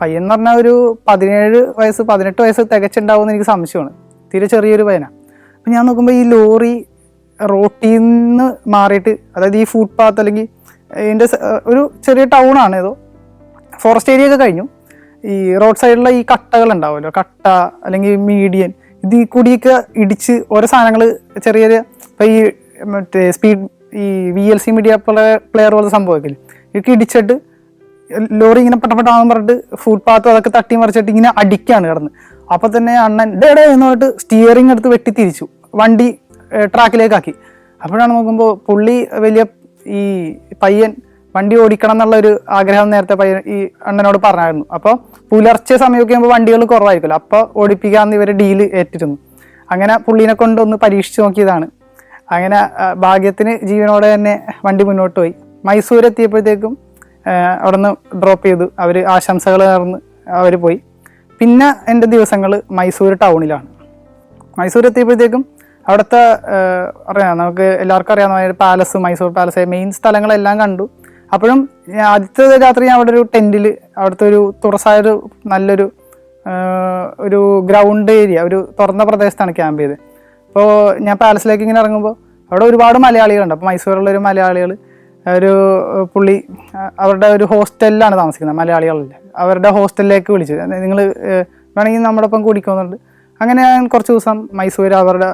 പയ്യൻ എന്ന് പറഞ്ഞാൽ ഒരു 18 വയസ്സ് തികച്ചുണ്ടാവുമെന്ന് എനിക്ക് സംശയമാണ്. തീരെ ചെറിയൊരു പയ്യനാണ്. അപ്പം ഞാൻ നോക്കുമ്പോൾ ഈ ലോറി റോട്ടിൽ നിന്ന് മാറിയിട്ട്, അതായത് ഈ ഫുട് പാത്ത് അല്ലെങ്കിൽ ഇതിൻ്റെ ഒരു ചെറിയ ടൗണാണ്, ഏതോ ഫോറസ്റ്റ് ഏരിയ ഒക്കെ കഴിഞ്ഞു. ഈ റോഡ് സൈഡിലുള്ള ഈ കട്ടകളുണ്ടാവുമല്ലോ, കട്ട അല്ലെങ്കിൽ മീഡിയൻ, ഇതിൽ കൂടിയൊക്കെ ഇടിച്ച് ഓരോ സാധനങ്ങൾ ചെറിയ ഇപ്പോൾ ഈ മറ്റേ സ്പീഡ് ഈ VLC മീഡിയ പ്ലെയർ പോലത്തെ സംഭവമൊക്കെ ഇതൊക്കെ ഇടിച്ചിട്ട് ലോറി ഇങ്ങനെ പെട്ടപ്പെട്ടാന്ന് പറഞ്ഞിട്ട് ഫുട് പാത്തും അതൊക്കെ തട്ടി മറിച്ചിട്ട് ഇങ്ങനെ അടിക്കുകയാണ് കിടന്ന്. അപ്പോൾ തന്നെ അണ്ണൻ ഡേ എന്ന് പറഞ്ഞിട്ട് സ്റ്റിയറിംഗ് എടുത്ത് വെട്ടി തിരിച്ചു, വണ്ടി ട്രാക്കിലേക്കാക്കി. അപ്പോഴാണ് നോക്കുമ്പോൾ പുള്ളി വലിയ ഈ പയ്യൻ വണ്ടി ഓടിക്കണം എന്നുള്ള ഒരു ആഗ്രഹം നേരത്തെ ഈ അണ്ണനോട് പറഞ്ഞായിരുന്നു. അപ്പോൾ പുലർച്ചെ സമയമൊക്കെ ആകുമ്പോൾ വണ്ടികൾ കുറവായിരിക്കുമല്ലോ, അപ്പോൾ ഓടിപ്പിക്കാമെന്ന് ഇവർ ഡീല് ഏറ്റിരുന്നു. അങ്ങനെ പുള്ളീനെ കൊണ്ട് ഒന്ന് പരീക്ഷിച്ച് നോക്കിയതാണ്. അങ്ങനെ ഭാഗ്യത്തിന് ജീവനോടെ തന്നെ വണ്ടി മുന്നോട്ട് പോയി. മൈസൂർ എത്തിയപ്പോഴത്തേക്കും അവിടെ നിന്ന് ഡ്രോപ്പ് ചെയ്തു, അവർ ആശംസകൾ നേർന്ന് അവർ പോയി. പിന്നെ എൻ്റെ ദിവസങ്ങൾ മൈസൂർ ടൗണിലാണ്. മൈസൂർ എത്തിയപ്പോഴത്തേക്കും അവിടുത്തെ അറിയാം, നമുക്ക് എല്ലാവർക്കും അറിയാവുന്ന പാലസ്, മൈസൂർ പാലസ്, മെയിൻ സ്ഥലങ്ങളെല്ലാം കണ്ടു. അപ്പോഴും ആദ്യത്തെ രാത്രി ഞാൻ അവിടെ ഒരു ടെൻറ്റിൽ, അവിടുത്തെ ഒരു തുറസായൊരു നല്ലൊരു ഗ്രൗണ്ട് ഏരിയ, ഒരു തുറന്ന പ്രദേശത്താണ് ക്യാമ്പ് ചെയ്തത്. ഇപ്പോൾ ഞാൻ പാലസിലേക്ക് ഇങ്ങനെ ഇറങ്ങുമ്പോൾ അവിടെ ഒരുപാട് മലയാളികളുണ്ട്. അപ്പോൾ മൈസൂരുള്ളൊരു മലയാളികൾ ഒരു പുള്ളി അവരുടെ ഒരു ഹോസ്റ്റലിലാണ് താമസിക്കുന്നത്, മലയാളികളില്ല. അവരുടെ ഹോസ്റ്റലിലേക്ക് വിളിച്ചു, നിങ്ങൾ വേണമെങ്കിൽ നമ്മുടെ ഒപ്പം കൂടിക്കുന്നുണ്ട്. അങ്ങനെ ഞാൻ കുറച്ച് ദിവസം മൈസൂർ അവരുടെ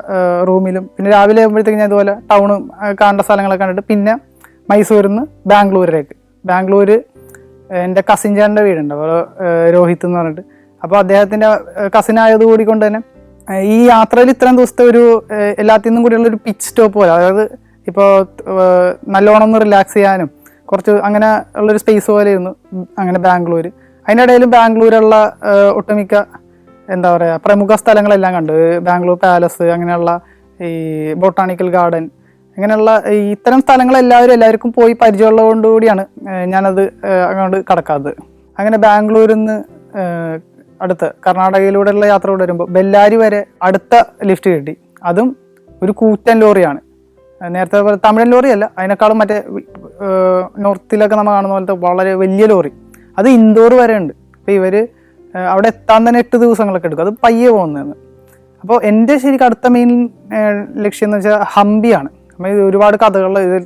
റൂമിലും, പിന്നെ രാവിലെ ആകുമ്പോഴത്തേക്ക് ഞാൻ ഇതുപോലെ ടൗണും കാണേണ്ട സ്ഥലങ്ങളൊക്കെ കണ്ടിട്ട് പിന്നെ മൈസൂരിൽ നിന്ന് ബാംഗ്ലൂർ എൻ്റെ കസിൻ ചേട്ടൻ്റെ വീടുണ്ട്, അപ്പോൾ രോഹിത് എന്ന് പറഞ്ഞിട്ട്. അപ്പോൾ അദ്ദേഹത്തിൻ്റെ കസിൻ ആയതുകൂടി കൊണ്ട് തന്നെ ഈ യാത്രയിൽ ഇത്രയും ദിവസത്തെ ഒരു എല്ലാത്തിൽ നിന്നും കൂടിയുള്ള ഒരു പിച്ച് സ്റ്റോപ്പ് പോലെ, അതായത് ഇപ്പോൾ നല്ലോണം ഒന്ന് റിലാക്സ് ചെയ്യാനും കുറച്ച് അങ്ങനെ ഉള്ളൊരു സ്പേസ് പോലെ ആയിരുന്നു അങ്ങനെ ബാംഗ്ലൂർ. അതിനിടയിലും ബാംഗ്ലൂരുള്ള ഒട്ടുമിക്ക എന്താ പറയുക പ്രമുഖ സ്ഥലങ്ങളെല്ലാം കണ്ടു. ബാംഗ്ലൂർ പാലസ്, അങ്ങനെയുള്ള ഈ ബൊട്ടാണിക്കൽ ഗാർഡൻ, അങ്ങനെയുള്ള ഇത്തരം സ്ഥലങ്ങളെല്ലാവർക്കും പോയി പരിചയമുള്ളതുകൊണ്ടുകൂടിയാണ് ഞാനത് അങ്ങോട്ട് കടക്കാത്തത്. അങ്ങനെ ബാംഗ്ലൂരിൽ നിന്ന് അടുത്ത് കർണാടകയിലൂടെയുള്ള യാത്ര വരുമ്പോൾ ബെല്ലാരി വരെ അടുത്ത ലിഫ്റ്റ് കിട്ടി. അതും ഒരു കൂറ്റൻ ലോറിയാണ്. നേരത്തെ തമിഴൻ ലോറിയല്ല, അതിനേക്കാളും മറ്റേ നോർത്തിലൊക്കെ നമ്മൾ കാണുന്ന പോലത്തെ വളരെ വലിയ ലോറി. അത് ഇൻഡോർ വരെ ഉണ്ട്. അപ്പോൾ ഇവർ അവിടെ എത്താൻ തന്നെ 8 ദിവസങ്ങളൊക്കെ എടുക്കും, അത് പയ്യെ പോകുന്നതെന്ന്. അപ്പോൾ എൻ്റെ ശരിക്കും അടുത്ത മെയിൻ ലക്ഷ്യം എന്ന് വെച്ചാൽ ഹംപിയാണ്. അപ്പോൾ ഇത് ഒരുപാട് കഥകൾ ഇത്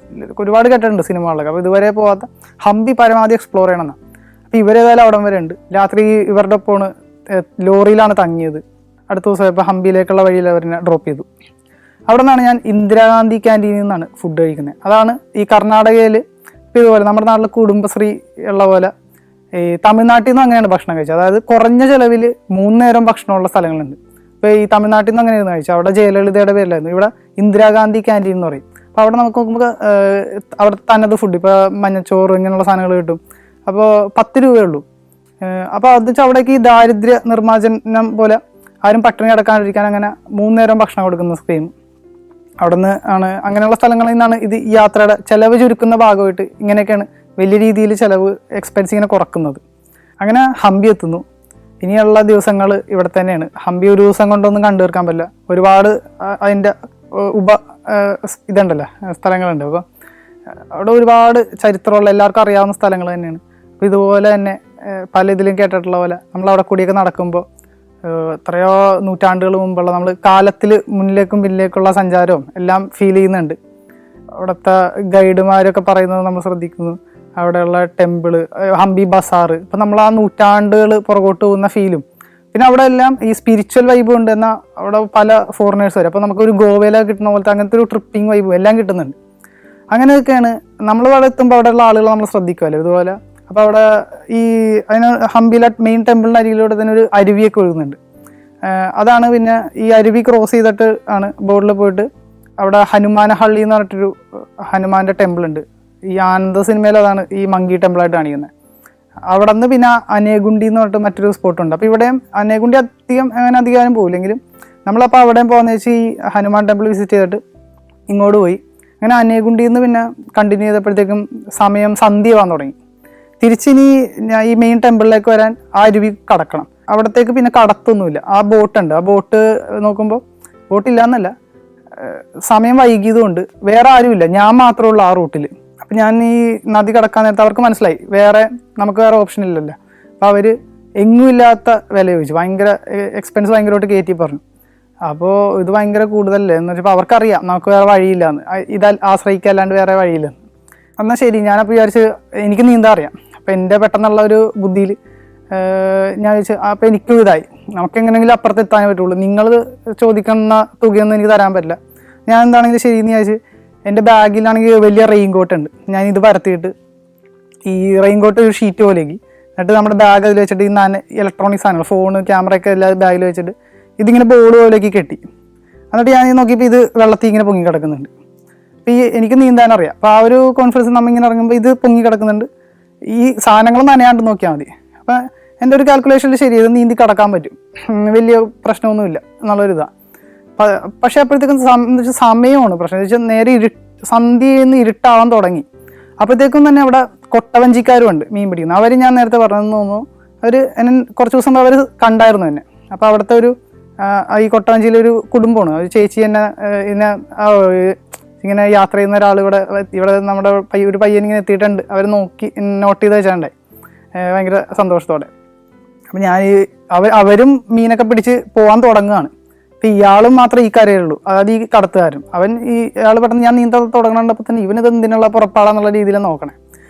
ഒരുപാട് കേട്ടിട്ടുണ്ട് സിനിമകളിലൊക്കെ. അപ്പോൾ ഇതുവരെ പോകാത്ത ഹംപി പരമാവധി എക്സ്പ്ലോർ ചെയ്യണമെന്നാണ്. അപ്പോൾ ഇവരേതായാലും അവിടം വരെ ഉണ്ട്. രാത്രി ഇവരുടെ ഒപ്പമാണ് ലോറിയിലാണ് തങ്ങിയത്. അടുത്ത ദിവസം ഇപ്പോൾ ഹംപിയിലേക്കുള്ള വഴിയിൽ അവരെ ഡ്രോപ്പ് ചെയ്തു. അവിടെ നിന്നാണ് ഞാൻ ഇന്ദിരാഗാന്ധി ക്യാൻറ്റീനിൽ നിന്നാണ് ഫുഡ് കഴിക്കുന്നത്. അതാണ് ഈ കർണാടകയിൽ ഇപ്പോൾ ഇതുപോലെ നമ്മുടെ നാട്ടിൽ കുടുംബശ്രീ ഉള്ള പോലെ ഈ തമിഴ്നാട്ടിൽ നിന്നും അങ്ങനെയാണ് ഭക്ഷണം കഴിച്ചത്. അതായത് കുറഞ്ഞ ചിലവിൽ 3 നേരം ഭക്ഷണമുള്ള സ്ഥലങ്ങളുണ്ട്. ഇപ്പോൾ ഈ തമിഴ്നാട്ടിൽ നിന്ന് അങ്ങനെയായിരുന്നു കഴിച്ചത്. അവിടെ ജയലളിതയുടെ പേരിലായിരുന്നു. ഇവിടെ ഇന്ദിരാഗാന്ധി ക്യാൻറ്റീൻ എന്ന് പറയും. അപ്പോൾ അവിടെ നമുക്ക് നോക്കുമ്പോൾ അവിടെ തനത് ഫുഡ്, ഇപ്പോൾ മഞ്ഞച്ചോറ് ഇങ്ങനെയുള്ള സാധനങ്ങൾ കിട്ടും. അപ്പോൾ 10 രൂപയേ ഉള്ളൂ. അപ്പോൾ അത് വെച്ചാൽ അവിടേക്ക് ഈ ദാരിദ്ര്യ നിർമ്മാർജ്ജനം പോലെ ആരും പട്ടിണി കിടക്കാണ്ടിരിക്കാൻ അങ്ങനെ 3 നേരം ഭക്ഷണം കൊടുക്കുന്ന സ്കീം അവിടെ നിന്ന് ആണ്. അങ്ങനെയുള്ള സ്ഥലങ്ങളിൽ നിന്നാണ് ഇത് ഈ യാത്രയുടെ ചിലവ് ചുരുക്കുന്ന ഭാഗമായിട്ട് ഇങ്ങനെയൊക്കെയാണ് വലിയ രീതിയിൽ ചിലവ് എക്സ്പെൻസ് ഇങ്ങനെ കുറക്കുന്നത്. അങ്ങനെ ഹംപി എത്തുന്നു. ഇനിയുള്ള ദിവസങ്ങൾ ഇവിടെ തന്നെയാണ്. ഹംപി ഒരു ദിവസം കൊണ്ടൊന്നും കണ്ടു തീർക്കാൻ പറ്റില്ല. ഒരുപാട് അതിൻ്റെ ഇതുണ്ടല്ലോ സ്ഥലങ്ങളുണ്ട്. അപ്പോൾ അവിടെ ഒരുപാട് ചരിത്രമുള്ള എല്ലാവർക്കും അറിയാവുന്ന സ്ഥലങ്ങൾ തന്നെയാണ്. അപ്പോൾ ഇതുപോലെ തന്നെ പല ഇതിലും കേട്ടിട്ടുള്ള പോലെ നമ്മളവിടെ കൂടിയൊക്കെ നടക്കുമ്പോൾ എത്രയോ നൂറ്റാണ്ടുകൾ മുമ്പുള്ള നമ്മൾ കാലത്തിൽ മുന്നിലേക്കും പിന്നിലേക്കുള്ള സഞ്ചാരവും എല്ലാം ഫീൽ ചെയ്യുന്നുണ്ട്. അവിടുത്തെ ഗൈഡുമാരൊക്കെ പറയുന്നത് നമ്മൾ ശ്രദ്ധിക്കുന്നു. അവിടെയുള്ള ടെമ്പിള്, ഹംപി ബസാറ്, ഇപ്പം നമ്മൾ ആ നൂറ്റാണ്ടുകൾ പുറകോട്ട് പോകുന്ന ഫീലും, പിന്നെ അവിടെ എല്ലാം ഈ സ്പിരിച്വൽ വൈബ് ഉണ്ട്. എന്നാൽ അവിടെ പല ഫോറിനേഴ്സ് വരും. അപ്പോൾ നമുക്കൊരു ഗോവയിലൊക്കെ കിട്ടുന്ന പോലത്തെ അങ്ങനത്തെ ഒരു ട്രിപ്പിംഗ് വൈബും എല്ലാം കിട്ടുന്നുണ്ട്. അങ്ങനെയൊക്കെയാണ് നമ്മൾ അവിടെ എത്തുമ്പോൾ അവിടെയുള്ള ആളുകൾ നമ്മൾ ശ്രദ്ധിക്കുമല്ലോ ഇതുപോലെ. അപ്പോൾ അവിടെ ഈ അതിന് ഹംപിയിലെ മെയിൻ ടെമ്പിളിൻ്റെ അരികിലൂടെ തന്നെ ഒരു അരുവിയൊക്കെ ഒഴുകുന്നുണ്ട്. അതാണ് പിന്നെ ഈ അരുവി ക്രോസ് ചെയ്തിട്ട് ആണ് ബോർഡിൽ പോയിട്ട് അവിടെ ഹനുമാനഹള്ളി എന്ന് പറഞ്ഞിട്ടൊരു ഹനുമാൻ്റെ ടെമ്പിൾ ഉണ്ട്. ഈ ആനന്ദ സിനിമയിൽ അതാണ് ഈ മങ്കി ടെമ്പിളായിട്ട് കാണിക്കുന്നത്. അവിടെ നിന്ന് പിന്നെ അനേഗുണ്ടി എന്ന് പറഞ്ഞിട്ട് മറ്റൊരു സ്പോട്ടുണ്ട്. അപ്പോൾ ഇവിടെയും അനേഗുണ്ടി അങ്ങനെ അധികം പോയില്ലെങ്കിലും നമ്മളപ്പോൾ അവിടെയും പോകുന്ന വെച്ചാൽ ഈ ഹനുമാൻ ടെമ്പിൾ വിസിറ്റ് ചെയ്തിട്ട് ഇങ്ങോട്ട് പോയി. അങ്ങനെ അനേഗുണ്ടിയിൽ നിന്ന് പിന്നെ കണ്ടിന്യൂ ചെയ്തപ്പോഴത്തേക്കും സമയം സന്ധ്യയാവാൻ തുടങ്ങി. തിരിച്ചിനി ഞാൻ ഈ മെയിൻ ടെമ്പിളിലേക്ക് വരാൻ ആ അരുവി കടക്കണം. അവിടത്തേക്ക് പിന്നെ കടത്തൊന്നുമില്ല. ആ ബോട്ടുണ്ട്. ആ ബോട്ട് നോക്കുമ്പോൾ ബോട്ടില്ല എന്നല്ല, സമയം വൈകിയതുകൊണ്ട് വേറെ ആരുമില്ല, ഞാൻ മാത്രമേ ഉള്ളൂ ആ റൂട്ടിൽ. അപ്പം ഞാൻ ഈ നദി കടക്കാൻ നേരത്തെ അവർക്ക് മനസ്സിലായി നമുക്ക് വേറെ ഓപ്ഷൻ ഇല്ലല്ലോ. അപ്പോൾ അവർ എങ്ങുമില്ലാത്ത വില ചോദിച്ചു. ഭയങ്കര എക്സ്പെൻസ് ഭയങ്കരമായിട്ട് കയറ്റി പറഞ്ഞു. അപ്പോൾ ഇത് ഭയങ്കര കൂടുതലല്ലേ എന്ന് വെച്ചപ്പോൾ അവർക്കറിയാം നമുക്ക് വേറെ വഴിയില്ലാന്ന്, ഇത് ആശ്രയിക്കല്ലാണ്ട് വേറെ വഴിയില്ലെന്ന്. എന്നാൽ ശരി, ഞാനപ്പോൾ വിചാരിച്ച് എനിക്ക് നീന്താൻ അറിയാം. അപ്പോൾ എൻ്റെ പെട്ടെന്നുള്ള ഒരു ബുദ്ധിയിൽ ഞാൻ ചോദിച്ചു, അപ്പോൾ എനിക്കും ഇതായി നമുക്ക് എങ്ങനെയെങ്കിലും അപ്പുറത്ത് എത്താനേ പറ്റുള്ളൂ, നിങ്ങൾ ചോദിക്കുന്ന തുകയൊന്നും എനിക്ക് തരാൻ പറ്റില്ല. ഞാൻ എന്താണെങ്കിലും ശരി എന്ന് ചോദിച്ച് എൻ്റെ ബാഗിലാണെങ്കിൽ വലിയ റെയിൻ കോട്ട് ഉണ്ട്. ഞാനിത് പരത്തിയിട്ട് ഈ റെയിൻ കോട്ട് ഒരു ഷീറ്റ് പോലേക്ക്, എന്നിട്ട് നമ്മുടെ ബാഗ് അതിൽ വെച്ചിട്ട് ഈ ഇലക്ട്രോണിക് സാധനങ്ങൾ ഫോണ് ക്യാമറയൊക്കെ എല്ലാം ബാഗിൽ വെച്ചിട്ട് ഇതിങ്ങനെ ബോൾ പോലേക്ക് കെട്ടി. എന്നിട്ട് ഞാൻ നോക്കിയപ്പോൾ ഇത് വെള്ളത്തിൽ ഇങ്ങനെ പൊങ്ങി കിടക്കുന്നുണ്ട്. അപ്പോൾ എനിക്ക് നീന്താൻ അറിയാം. അപ്പോൾ ആ ഒരു കോൺഫിഡൻസ് നമ്മളിങ്ങനെ ഇറങ്ങുമ്പോൾ ഇത് പൊങ്ങി കിടക്കുന്നുണ്ട്, ഈ സാധനങ്ങൾ നനയാണ്ട് നോക്കിയാൽ മതി. അപ്പോൾ എൻ്റെ ഒരു കാൽക്കുലേഷനിൽ ശരി, ഇത് നീന്തി കടക്കാൻ പറ്റും, വലിയ പ്രശ്നമൊന്നുമില്ല എന്നുള്ളൊരിതാണ്. പക്ഷേ അപ്പോഴത്തേക്കും സമയമാണ് പ്രശ്നം. എന്ന് വെച്ചാൽ നേരെ സന്ധ്യയിൽ നിന്ന് ഇരുട്ടാവാൻ തുടങ്ങി. അപ്പോഴത്തേക്കും തന്നെ അവിടെ കൊട്ടവഞ്ചിക്കാരുമുണ്ട് മീൻ പിടിക്കുന്നത്. അവർ ഞാൻ നേരത്തെ പറഞ്ഞതെന്ന് തോന്നുന്നു, അവർ എന്നെ കുറച്ച് ദിവസം അവർ കണ്ടായിരുന്നു എന്നെ. അപ്പോൾ അവിടുത്തെ ഒരു ഈ കൊട്ടവഞ്ചിയിലൊരു കുടുംബമാണ്, ഒരു ചേച്ചി എന്നെ ഇങ്ങനെ യാത്ര ചെയ്യുന്ന ഒരാൾ ഇവിടെ നമ്മുടെ ഒരു പയ്യൻ ഇങ്ങനെ എത്തിയിട്ടുണ്ട്, അവർ നോട്ട് ചെയ്ത് വെച്ചാണ്ടായി ഭയങ്കര സന്തോഷത്തോടെ. അപ്പം ഞാൻ അവരും മീനൊക്കെ പിടിച്ച് പോകാൻ തുടങ്ങുകയാണ്. ഇപ്പം ഇയാളും മാത്രമേ ഈ കരയുള്ളൂ, അതായത് ഈ കടത്തുകാരൻ. ഇയാൾ പെട്ടെന്ന് ഞാൻ നീന്താൻ തുടങ്ങണപ്പോൾ തന്നെ ഇവനിത് എന്തിനുള്ള പുറപ്പാടാന്നുള്ള രീതിയിൽ നോക്കണേ.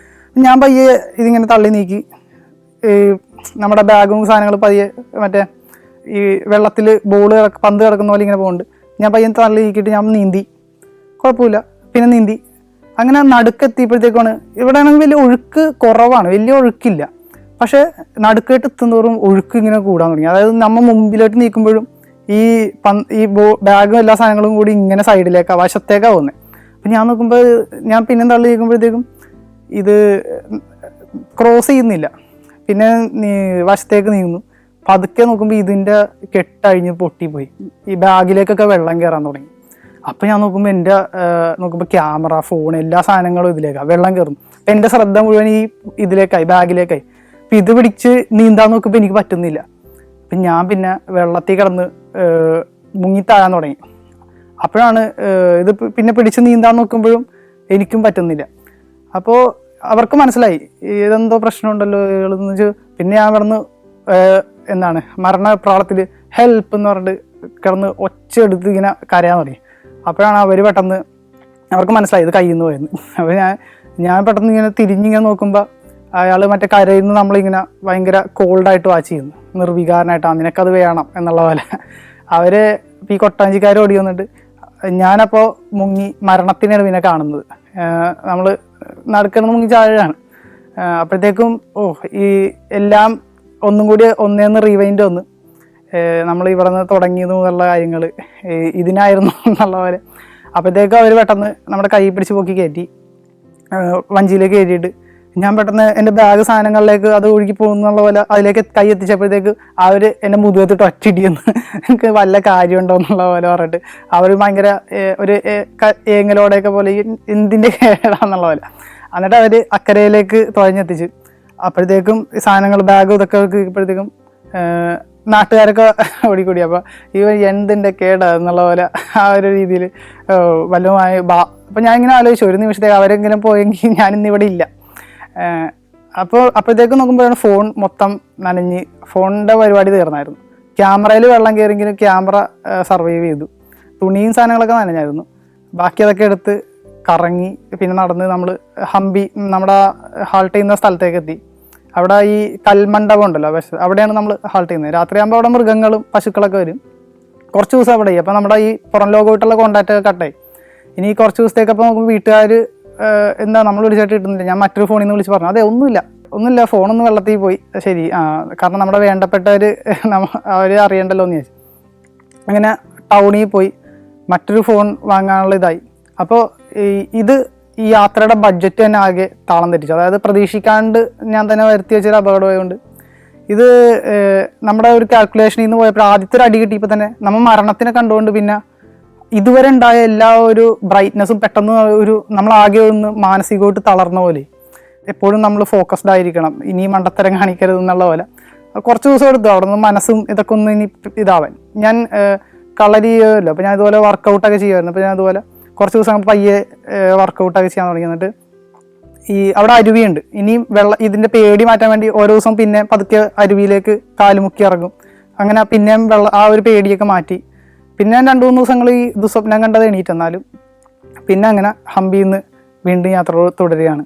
ഞാൻ പയ്യെ ഇതിങ്ങനെ തള്ളി നീക്കി നമ്മുടെ ബാഗും സാധനങ്ങൾ പയ്യെ മറ്റേ ഈ വെള്ളത്തിൽ പന്ത് കിടക്കുന്ന പോലെ ഇങ്ങനെ പോകുന്നുണ്ട്. ഞാൻ പയ്യെ തള്ളി നീക്കിയിട്ട് ഞാൻ നീന്തി, കുഴപ്പമില്ല, പിന്നെ നീന്തി. അങ്ങനെ നടുക്കെത്തിയപ്പോഴത്തേക്കാണ്, ഇവിടെ ആണെങ്കിൽ വലിയ ഒഴുക്ക് കുറവാണ്, വലിയ ഒഴുക്കില്ല. പക്ഷേ നടുക്കായിട്ട് എത്തുന്നതോറും ഒഴുക്ക് ഇങ്ങനെ കൂടാൻ തുടങ്ങി. അതായത് നമ്മൾ മുമ്പിലോട്ട് നീക്കുമ്പോഴും ഈ ബാഗും എല്ലാ സാധനങ്ങളും കൂടി ഇങ്ങനെ സൈഡിലേക്കാണ്, വശത്തേക്കാണ് പോകുന്നത്. അപ്പം ഞാൻ നോക്കുമ്പോൾ ഞാൻ പിന്നെ തള്ളി നീക്കുമ്പോഴത്തേക്കും ഇത് ക്രോസ് ചെയ്യുന്നില്ല, പിന്നെ വശത്തേക്ക് നീങ്ങുന്നു. പതുക്കെ നോക്കുമ്പോൾ ഇതിൻ്റെ കെട്ടഴിഞ്ഞ് പൊട്ടിപ്പോയി, ഈ ബാഗിലേക്കൊക്കെ വെള്ളം കയറാൻ തുടങ്ങി. അപ്പം ഞാൻ നോക്കുമ്പോൾ ക്യാമറ, ഫോൺ, എല്ലാ സാധനങ്ങളും ഇതിലേക്കാണ്, വെള്ളം കയറുന്നു. അപ്പം എൻ്റെ ശ്രദ്ധ മുഴുവൻ ഈ ഇതിലേക്കായി, ബാഗിലേക്കായി. അപ്പം ഇത് പിടിച്ച് നീന്താൻ നോക്കുമ്പോൾ എനിക്ക് പറ്റുന്നില്ല. അപ്പം ഞാൻ പിന്നെ വെള്ളത്തിൽ കിടന്ന് മുങ്ങിത്താഴാൻ തുടങ്ങി. അപ്പോഴാണ് ഇത് പിന്നെ പിടിച്ച് നീന്താൻ നോക്കുമ്പോഴും എനിക്കും പറ്റുന്നില്ല. അപ്പോൾ അവർക്ക് മനസ്സിലായി ഇതെന്തോ പ്രശ്നമുണ്ടല്ലോ എന്ന് വെച്ചാൽ. പിന്നെ ഞാൻ കിടന്ന് മരണപ്രാളത്തിൽ ഹെൽപ്പ് എന്ന് പറഞ്ഞിട്ട് കിടന്ന് ഒച്ച എടുത്ത് ഇങ്ങനെ കരയാൻ തുടങ്ങി. അപ്പോഴാണ് അവർക്ക് മനസ്സിലായി ഇത് കയ്യിൽ നിന്ന് പോയെന്ന്. അപ്പോൾ ഞാൻ പെട്ടെന്ന് ഇങ്ങനെ തിരിഞ്ഞിങ്ങനെ നോക്കുമ്പോൾ അയാൾ മറ്റേ കരയിൽ നിന്ന് നമ്മളിങ്ങനെ ഭയങ്കര കോൾഡായിട്ട് വാച്ച് ചെയ്യുന്നു, നിർവികാരനായിട്ടാണ്, നിനക്കത് വേണം എന്നുള്ള പോലെ. ഈ കൊട്ടാഞ്ചിക്കാർ ഓടി വന്നിട്ട് ഞാനപ്പോൾ മുങ്ങി മരണത്തിനാണ് പിന്നെ കാണുന്നത്. നമ്മൾ നടക്കുന്നത് മുങ്ങി ചാഴാണ്. അപ്പോഴത്തേക്കും ഈ എല്ലാം ഒന്നും കൂടി ഒന്നേന്ന് റീവൈൻഡ് വന്ന് നമ്മൾ ഇവിടെ നിന്ന് തുടങ്ങിയതും എന്നുള്ള കാര്യങ്ങൾ ഇതിനായിരുന്നു എന്നുള്ള പോലെ. അപ്പോഴത്തേക്കും അവർ പെട്ടെന്ന് നമ്മുടെ കൈ പിടിച്ച് പൊക്കി കയറ്റി വഞ്ചിയിലേക്ക് കയറ്റിയിട്ട് ഞാൻ പെട്ടെന്ന് എൻ്റെ ബാഗ് സാധനങ്ങളിലേക്ക് അത് ഒഴുകി പോകുന്നുള്ള പോലെ അതിലേക്ക് കൈ എത്തിച്ചപ്പോഴത്തേക്ക് അവർ എൻ്റെ മുതുകത്തിട്ട് ഒറ്റയിടിയെന്ന്, എനിക്ക് വല്ല കാര്യമുണ്ടോ എന്നുള്ള പോലെ പറഞ്ഞിട്ട് അവർ ഭയങ്കര ഒരു ഏങ്ങലോടെയൊക്കെ പോലെ എന്തിൻ്റെ കേടാന്നുള്ള പോലെ. എന്നിട്ട് അവർ അക്കരയിലേക്ക് തുഴഞ്ഞെത്തിച്ച് അപ്പോഴത്തേക്കും സാധനങ്ങൾ ബാഗ് ഇതൊക്കെ ഇപ്പോഴത്തേക്കും നാട്ടുകാരൊക്കെ ഓടിക്കൂടി. അപ്പോൾ എന്തിൻ്റെ കേടാ എന്നുള്ള പോലെ ആ ഒരു രീതിയിൽ വല്ലതുമായി അപ്പം ഞാൻ ഇങ്ങനെ ആലോചിച്ചു, ഒരു നിമിഷത്തേക്ക് അവരെങ്കിലും പോയെങ്കിൽ ഞാനിന്നിവിടെ ഇല്ല. അപ്പോഴത്തേക്കും നോക്കുമ്പോഴാണ് ഫോൺ മൊത്തം നനഞ്ഞ് ഫോണിൻ്റെ പരിപാടി തീർന്നായിരുന്നു. ക്യാമറയിൽ വെള്ളം കയറിയെങ്കിലും ക്യാമറ സർവൈവ് ചെയ്തു. തുണിയും സാധനങ്ങളൊക്കെ നനഞ്ഞായിരുന്നു. ബാക്കി അതൊക്കെ എടുത്ത് കറങ്ങി പിന്നെ നടന്ന് നമ്മൾ ഹംപി നമ്മുടെ ഹാൾട്ട് ചെയ്യുന്ന സ്ഥലത്തേക്ക് എത്തി. അവിടെ ഈ കൽമണ്ഡപം ഉണ്ടല്ലോ, അവിടെയാണ് നമ്മൾ ഹാൾട്ട് ചെയ്യുന്നത്. രാത്രിയാകുമ്പോൾ അവിടെ മൃഗങ്ങളും പശുക്കളൊക്കെ വരും. കുറച്ച് ദിവസം അവിടെ. അപ്പോൾ നമ്മുടെ ഈ പുറം ലോകമായിട്ടുള്ള കോൺടാക്റ്റ് ഒക്കെ കട്ടായി. ഇനി കുറച്ച് ദിവസത്തേക്ക് അപ്പോൾ നോക്കുമ്പോൾ വീട്ടുകാർ നമ്മൾ വിളിച്ചിട്ട് കിട്ടുന്നില്ല. ഞാൻ മറ്റൊരു ഫോണിൽ നിന്ന് വിളിച്ച് പറഞ്ഞു, അതെ ഒന്നുമില്ല ഫോണൊന്ന് വെള്ളത്തിൽ പോയി. ശരി, കാരണം നമ്മുടെ വേണ്ടപ്പെട്ടവർ അവർ അറിയണ്ടല്ലോ എന്ന് ചോദിച്ചു. അങ്ങനെ ടൗണിൽ പോയി മറ്റൊരു ഫോൺ വാങ്ങാനുള്ള ഇതായി. അപ്പോൾ ഈ യാത്രയുടെ ബഡ്ജറ്റ് തന്നെ ആകെ താളം തെറ്റിച്ചു. അതായത് പ്രതീക്ഷിക്കാണ്ട് ഞാൻ തന്നെ വരുത്തി വെച്ചൊരു അപകടമായതുകൊണ്ട് ഇത് നമ്മുടെ ഒരു കാൽക്കുലേഷനിൽ നിന്ന് പോയപ്പോൾ ആദ്യത്തെ ഒരു അടി കിട്ടിയപ്പോൾ തന്നെ നമ്മൾ മരണത്തിനെ കണ്ടുകൊണ്ട് പിന്നെ ഇതുവരെ ഉണ്ടായ എല്ലാ ഒരു ബ്രൈറ്റ്നസ്സും പെട്ടെന്ന് നമ്മളാകെ ഒന്ന് മാനസികമായിട്ട് തളർന്ന പോലെ. എപ്പോഴും നമ്മൾ ഫോക്കസ്ഡ് ആയിരിക്കണം, ഇനി മണ്ടത്തരം കാണിക്കരുത് എന്നുള്ള പോലെ. കുറച്ച് ദിവസം എടുത്തു അവിടെ നിന്ന് മനസ്സും ഇതൊക്കെ ഒന്ന് ഇനി ഇതാവാൻ. ഞാൻ കളരി ചെയ്യുമല്ലോ, അപ്പോൾ ഞാൻ ഇതുപോലെ വർക്കൗട്ടൊക്കെ ചെയ്യുമായിരുന്നു. അപ്പോൾ ഞാൻ അതുപോലെ കുറച്ച് ദിവസം പയ്യെ വർക്കൗട്ടൊക്കെ ചെയ്യാൻ തുടങ്ങി. എന്നിട്ട് അവിടെ അരുവിയുണ്ട്. ഇനി ഇതിൻ്റെ പേടി മാറ്റാൻ വേണ്ടി ഓരോ ദിവസം പിന്നെ പതുക്കെ അരുവിയിലേക്ക് കാലുമുക്കി ഇറങ്ങും. അങ്ങനെ പിന്നെയും ആ ഒരു പേടിയൊക്കെ മാറ്റി. പിന്നെ 2-3 ദിവസങ്ങൾ ഈ ദുസ്വപ്നം കണ്ടത് എണീറ്റെന്നാലും പിന്നെ അങ്ങനെ ഹംപിയിൽ നിന്ന് വീണ്ടും യാത്ര തുടരുകയാണ്.